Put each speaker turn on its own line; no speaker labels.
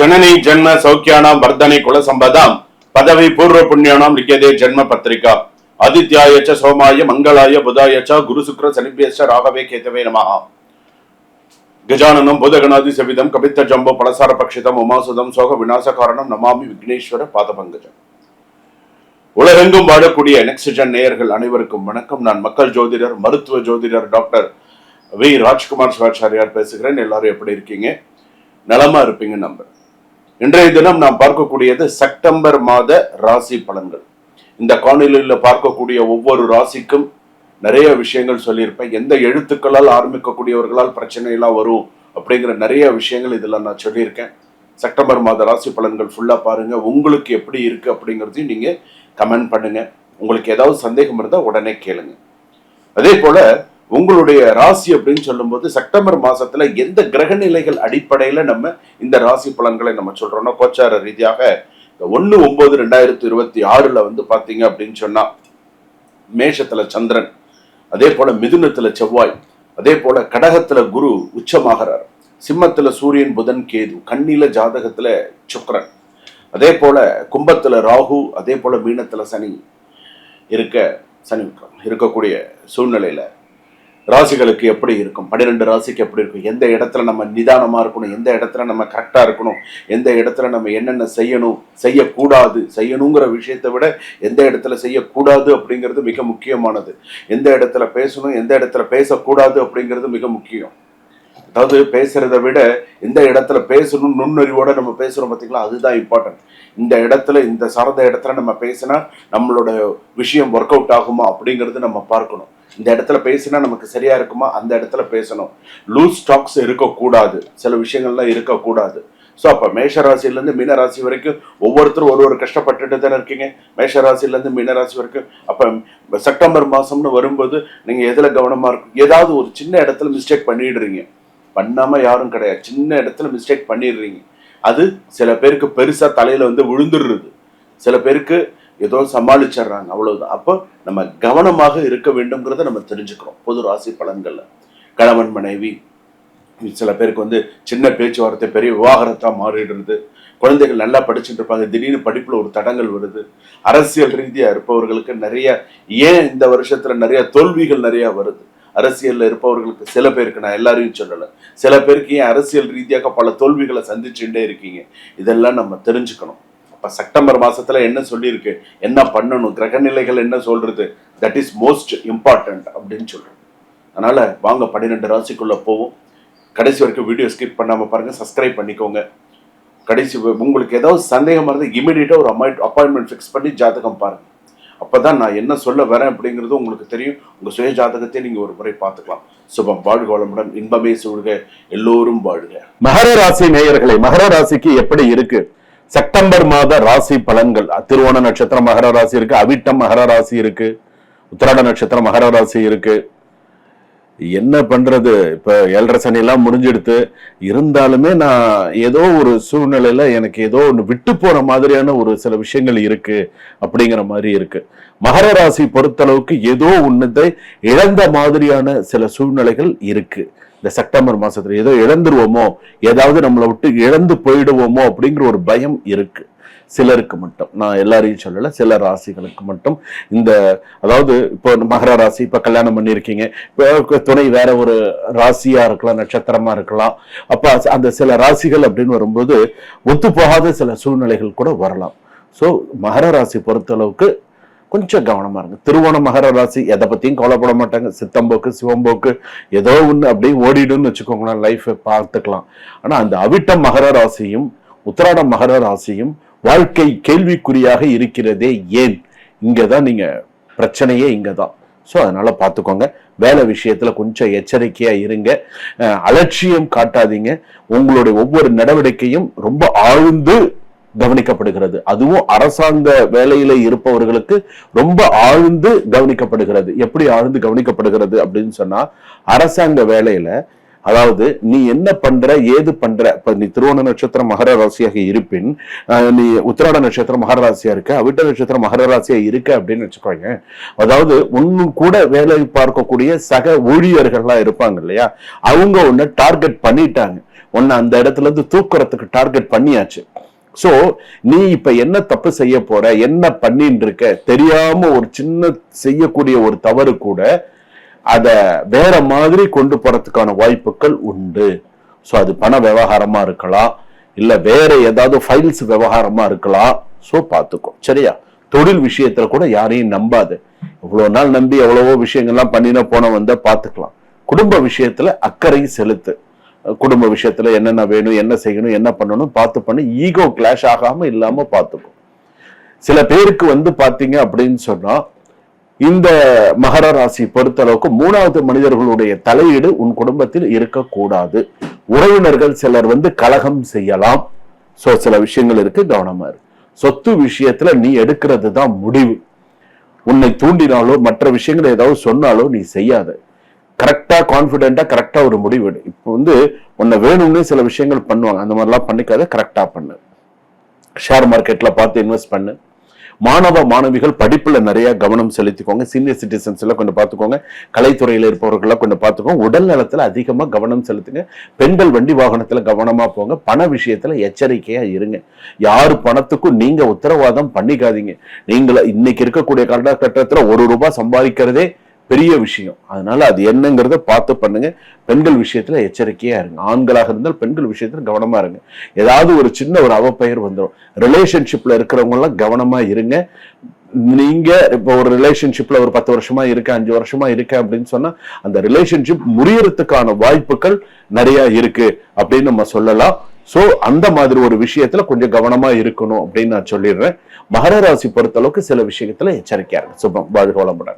जननी जन्म सौख्यानां वर्धने कुल संपदां पदवी पूर्व पुण्यानां लिख्यते जन्म पत्रिका आदित्याय च सोमाय मंगलाय बुधाय च गुरु शुक्र शनिभ्यश्च राघवे केतवे नमः। गजाननं भूतगणादि सेवितं कपित्थ जम्बो पलसार पक्षितम उमासुदं सोக विनाश कारणम नमामि विघ्नेश्वर பாதபங்கஜம்। உலகெங்கும் வாழக்கூடிய நெக்ஸ்ட்ஜென் நேயர்கள் அனைவருக்கும் வணக்கம்। நான் மக்கள் ஜோதிடர் மருத்துவ ஜோதிடர் டாக்டர் வி ராஜ்குமார் சிவாச்சாரியார் பேசுகிறேன்। எல்லாரும் எப்படி இருக்கீங்க? நலமா இருப்பீங்க நம்புறேன்। இன்றைய தினம் நாம் பார்க்கக்கூடியது செப்டம்பர் மாத ராசி பலன்கள்। இந்த காணொளியில் பார்க்கக்கூடிய ஒவ்வொரு ராசிக்கும் நிறைய விஷயங்கள் சொல்லியிருப்பேன்। எந்த எழுத்துக்களால் ஆரம்பிக்கக்கூடியவர்களால் பிரச்சனை எல்லாம் வரும் அப்படிங்கிற நிறைய விஷயங்கள் இதெல்லாம் நான் சொல்லியிருக்கேன்। செப்டம்பர் மாத ராசி பலன்கள் ஃபுல்லா பாருங்க। உங்களுக்கு எப்படி இருக்கு அப்படிங்கிறதையும் நீங்க கமெண்ட் பண்ணுங்க। உங்களுக்கு ஏதாவது சந்தேகம் இருந்தால் உடனே கேளுங்க। அதே போல உங்களுடைய ராசி அப்படின்னு சொல்லும்போது செப்டம்பர் மாசத்துல எந்த கிரக நிலைகள் அடிப்படையில நம்ம இந்த ராசி பலன்களை நம்ம சொல்றோம்னா, கோச்சார ரீதியாக 1/9/2026 வந்து பாத்தீங்க அப்படின்னு சொன்னா மேஷத்துல சந்திரன், அதே போல மிதுனத்துல செவ்வாய், அதே போல கடகத்துல குரு உச்சமாகிறார், சிம்மத்துல சூரியன் புதன் கேது, கன்னியில ஜாதகத்துல சுக்கிரன், அதே போல கும்பத்துல ராகு, அதே போல மீனத்துல சனி இருக்கக்கூடிய சூழ்நிலையில ராசிகளுக்கு எப்படி இருக்கும், 12 ராசிக்கு எப்படி இருக்கும், எந்த இடத்துல நம்ம நிதானமா இருக்கணும், எந்த இடத்துல நம்ம கரெக்டா இருக்கணும், எந்த இடத்துல நம்ம என்னென்ன செய்யணும் செய்யக்கூடாது, செய்யணுங்கிற விஷயத்தை விட எந்த இடத்துல செய்யக்கூடாது அப்படிங்கிறது மிக முக்கியமானது, எந்த இடத்துல பேசணும் எந்த இடத்துல பேசக்கூடாது அப்படிங்கிறது மிக முக்கியம்। அதாவது பேசுறதை விட எந்த இடத்துல பேசணும் நுண்ணறிவோட நம்ம பேசுறோம் பார்த்தீங்களா, அதுதான் இம்பார்ட்டன்ட்। இந்த இடத்துல இந்த சார்ந்த இடத்துல நம்ம பேசினா நம்மளோட விஷயம் ஒர்க் அவுட் ஆகுமா அப்படிங்கிறது நம்ம பார்க்கணும்। இந்த இடத்துல பேசினா நமக்கு சரியா இருக்குமா, அந்த இடத்துல பேசணும்। லூஸ் ஸ்டாக்ஸ் இருக்கக்கூடாது, சில விஷயங்கள்லாம் இருக்கக்கூடாது। ஸோ அப்போ மேஷராசிலேருந்து மீனராசி வரைக்கும் ஒவ்வொருத்தரும் ஒரு கஷ்டப்பட்டுட்டு தானே இருக்கீங்க। மேஷராசிலேருந்து மீனராசி வரைக்கும் அப்போ செப்டம்பர் மாதம்னு வரும்போது நீங்கள் எதில் கவனமாக இருக்கும்? ஏதாவது ஒரு சின்ன இடத்துல மிஸ்டேக் பண்ணிடுறீங்க, பண்ணாமல் யாரும் கிடையாது, சின்ன இடத்துல மிஸ்டேக் பண்ணிடுறீங்க। அது சில பேருக்கு பெருசாக தலையில் வந்து விழுந்துடுறது, சில பேருக்கு ஏதோ சமாளிச்சிடுறாங்க, அவ்வளவுதான்। அப்போ நம்ம கவனமாக இருக்க வேண்டும்ங்கிறத நம்ம தெரிஞ்சுக்கிறோம்। பொது ராசி பலன்கள்ல கணவன் மனைவி, சில பேருக்கு வந்து சின்ன பேச்சுவார்த்தை பெரிய விவாகரத்தா மாறிடுறது, குழந்தைகள் நல்லா படிச்சுட்டு இருப்பாங்க, திடீர்னு படிப்புல ஒரு தடங்கள் வருது, அரசியல் ரீதியா இருப்பவர்களுக்கு நிறைய ஏன் இந்த வருஷத்துல நிறைய தோல்விகள் நிறைய வருது। அரசியல்ல இருப்பவர்களுக்கு சில பேருக்கு, நான் எல்லாரையும் சொல்லல, சில பேருக்கு ஏன் அரசியல் ரீதியாக பல தோல்விகளை சந்திச்சுட்டே இருக்கீங்க, இதெல்லாம் நம்ம தெரிஞ்சுக்கணும்। அப்ப செப்டம்பர் மாசத்துல என்ன சொல்லியிருக்கு, என்ன பண்ணணும், கிரகநிலைகள் என்ன சொல்றது, தட் இஸ் மோஸ்ட் இம்பார்ட்டன்ட் அப்படின்னு சொல்றோம்। அதனால வாங்க 12 ராசிக்குள்ள போவோம்। கடைசி வரைக்கும் வீடியோ ஸ்கிப் பண்ணாம பாருங்க, சப்ஸ்கிரைப் பண்ணிக்கோங்க। கடைசி உங்களுக்கு ஏதாவது சந்தேகமா இருந்தால் இமீடியட்டா ஒரு அப்பாயின்மெண்ட் ஃபிக்ஸ் பண்ணி ஜாதகம் பாருங்க, அப்பதான் நான் என்ன சொல்ல வரேன் அப்படிங்கிறது உங்களுக்கு தெரியும்। உங்க சுய ஜாதகத்தை நீங்க ஒரு முறை பார்த்துக்கலாம்। சுபம், வாழ்க வளமுடன், இன்பமே சூழ்க, எல்லோரும் வாழ்க।
மகர ராசி நேயர்களை, மகர ராசிக்கு எப்படி இருக்கு செப்டம்பர் மாத ராசி பலன்கள்? திருவோண நட்சத்திரம் மகர ராசி இருக்கு, அவிட்டம் மகர ராசி இருக்கு, உத்திராட நட்சத்திரம் மகர ராசி இருக்கு। என்ன பண்றது, இப்ப 7.5 சனி எல்லாம் முடிஞ்செடுத்து இருந்தாலுமே நான் ஏதோ ஒரு சூழ்நிலையில எனக்கு ஏதோ ஒன்று விட்டு போற மாதிரியான ஒரு சில விஷயங்கள் இருக்கு அப்படிங்கிற மாதிரி இருக்கு। மகர ராசி பொறுத்தளவுக்கு ஏதோ ஒன்னதை இழந்த மாதிரியான சில சூழ்நிலைகள் இருக்கு। இந்த செப்டம்பர் மாசத்துல ஏதோ இழந்துருவோமோ, ஏதாவது நம்மளை விட்டு இழந்து போயிடுவோமோ அப்படிங்கிற ஒரு பயம் இருக்கு சிலருக்கு மட்டும், நான் எல்லாரையும் சொல்லல, சில ராசிகளுக்கு மட்டும்। இந்த அதாவது இப்போ மகர ராசி, இப்ப கல்யாணம் பண்ணியிருக்கீங்க, இப்போ துணை வேற ஒரு ராசியா இருக்கலாம், நட்சத்திரமா இருக்கலாம், அப்ப அந்த சில ராசிகள் அப்படின்னு வரும்போது ஒத்து போகாத சில சூழ்நிலைகள் கூட வரலாம்। ஸோ மகர ராசி பொறுத்தளவுக்கு கொஞ்சம் கவனமா இருங்க। திருவோண மகர ராசி எதை பத்தியும் கவலைப்பட மாட்டாங்க, சித்தம்போக்கு சிவம்போக்கு ஏதோ ஒன்று அப்படியே ஓடிடுன்னு வச்சுக்கோங்களேன், லைஃப் பார்த்துக்கலாம்। ஆனா அந்த அவிட்டம் மகர ராசியும் உத்திராடம் மகர ராசியும் வாழ்க்கை கேள்விக்குறியாக இருக்கிறதே ஏன்? இங்கதான் நீங்க பிரச்சனையே இங்கதான்। ஸோ அதனால பார்த்துக்கோங்க, வேலை விஷயத்துல கொஞ்சம் எச்சரிக்கையா இருங்க, அலட்சியம் காட்டாதீங்க, உங்களுடைய ஒவ்வொரு நடவடிக்கையும் ரொம்ப ஆழ்ந்து கவனிக்கப்படுகிறது। அதுவும் அரசாங்க வேலையில இருப்பவர்களுக்கு ரொம்ப ஆழ்ந்து கவனிக்கப்படுகிறது। எப்படி ஆழ்ந்து கவனிக்கப்படுகிறது அப்படின்னு சொன்னா, அரசாங்க வேலையில அதாவது நீ என்ன பண்ற ஏது பண்ற, இப்ப நீ திருவோண நட்சத்திரம் மகர ராசியாக இருப்பின், நீ உத்திராட நட்சத்திரம் மகர ராசியா இருக்க, அவிட்ட நட்சத்திரம் மகர ராசியா இருக்க அப்படின்னு வச்சுக்கோங்க, அதாவது ஒன்னு கூட வேலை பார்க்கக்கூடிய சக ஊழியர்கள்லாம் இருப்பாங்க இல்லையா, அவங்க ஒன்னு டார்கெட் பண்ணிட்டாங்க, உன்னை அந்த இடத்துல இருந்து தூக்குறதுக்கு டார்கெட் பண்ணியாச்சு. சோ நீ இப்ப என்ன தப்பு செய்ய போற, என்ன பண்ணிட்டு இருக்க தெரியாம ஒரு சின்ன செய்யக்கூடிய ஒரு தவறு கூட அத வேற மாதிரி கொண்டு போறதுக்கான வாய்ப்புகள் உண்டு. சோ அது பண விவகாரமா இருக்கலாம், இல்ல வேற ஏதாவது ஃபைல்ஸ் விவகாரமா இருக்கலாம். சோ பாத்துக்கோ, சரியா? தொழில் விஷயத்துல கூட யாரையும் நம்பாது. இவ்வளவு நாள் நம்பி எவ்வளவோ விஷயங்கள்லாம் பண்ணின போன வந்த பாத்துக்கலாம். குடும்ப விஷயத்துல அக்கறை செலுத்து. குடும்ப விஷயத்துல என்னென்ன வேணும், என்ன செய்யணும், என்ன பண்ணணும் பார்த்து பண்ணி ஈகோ கிளாஷ் ஆகாம இல்லாம பாத்துக்கும். சில பேருக்கு பாத்தீங்க அப்படின்னு சொன்னா இந்த மகர ராசி பொறுத்த அளவுக்கு 3வது மனிதர்களுடைய தலையீடு உன் குடும்பத்தில் இருக்கக்கூடாது. உறவினர்கள் சிலர் கலகம் செய்யலாம். சோ சில விஷயங்கள் இருக்கு, கவனமா இருக்கு. சொத்து விஷயத்துல நீ எடுக்கிறது தான் முடிவு. உன்னை தூண்டினாலோ மற்ற விஷயங்களை ஏதாவது சொன்னாலோ நீ செய்யாத. கரெக்டா கான்பிடென்டா கரெக்டா ஒரு முடிவு எடு. இப்போ உன்னை வேணும்னு சில விஷயங்கள் பண்ணுவாங்க, அந்த மாதிரிலாம் பண்ணிக்காத, கரெக்டா பண்ணு. ஷேர் மார்க்கெட்ல பார்த்து இன்வெஸ்ட் பண்ணு. மாணவ மாணவிகள் படிப்புல நிறைய கவனம் செலுத்திக்கோங்க. சீனியர் சிட்டிசன்ஸ் எல்லாம் கொஞ்சம் பார்த்துக்கோங்க. கலைத்துறையில இருப்பவர்கள்லாம் கொஞ்சம் பார்த்துக்கோங்க. உடல் நலத்துல அதிகமா கவனம் செலுத்துங்க. பெண்கள் வண்டி வாகனத்துல கவனமா போங்க. பண விஷயத்துல எச்சரிக்கையா இருங்க. யாரு பணத்துக்கும் நீங்க உத்தரவாதம் பண்ணிக்காதீங்க. நீங்கள இன்னைக்கு இருக்கக்கூடிய காலகட்டத்துல ₹1 சம்பாதிக்கிறதே பெரிய விஷயம். அதனால அது என்னங்கிறத பார்த்து பண்ணுங்க. பெண்கள் விஷயத்துல எச்சரிக்கையா இருங்க. ஆண்களாக இருந்தால் பெண்கள் விஷயத்துல கவனமா இருங்க. ஏதாவது ஒரு சின்ன ஒரு அவப்பெயர் வந்துடும். ரிலேஷன்ஷிப்ல இருக்கிறவங்க எல்லாம் கவனமா இருங்க. நீங்க இப்ப ஒரு ரிலேஷன்ஷிப்ல ஒரு 10 வருஷமா இருக்க, 5 வருஷமா இருக்க அப்படின்னு சொன்னா அந்த ரிலேஷன்ஷிப் முறியறதுக்கான வாய்ப்புகள் நிறைய இருக்கு அப்படின்னு நம்ம சொல்லலாம். சோ அந்த மாதிரி ஒரு விஷயத்துல கொஞ்சம் கவனமா இருக்கணும் அப்படின்னு நான் சொல்லிடுறேன். மகர ராசி பொறுத்த அளவுக்கு சில விஷயத்துல எச்சரிக்கையா இருக்கு. சுபம், வாழ்க வளமுடன்.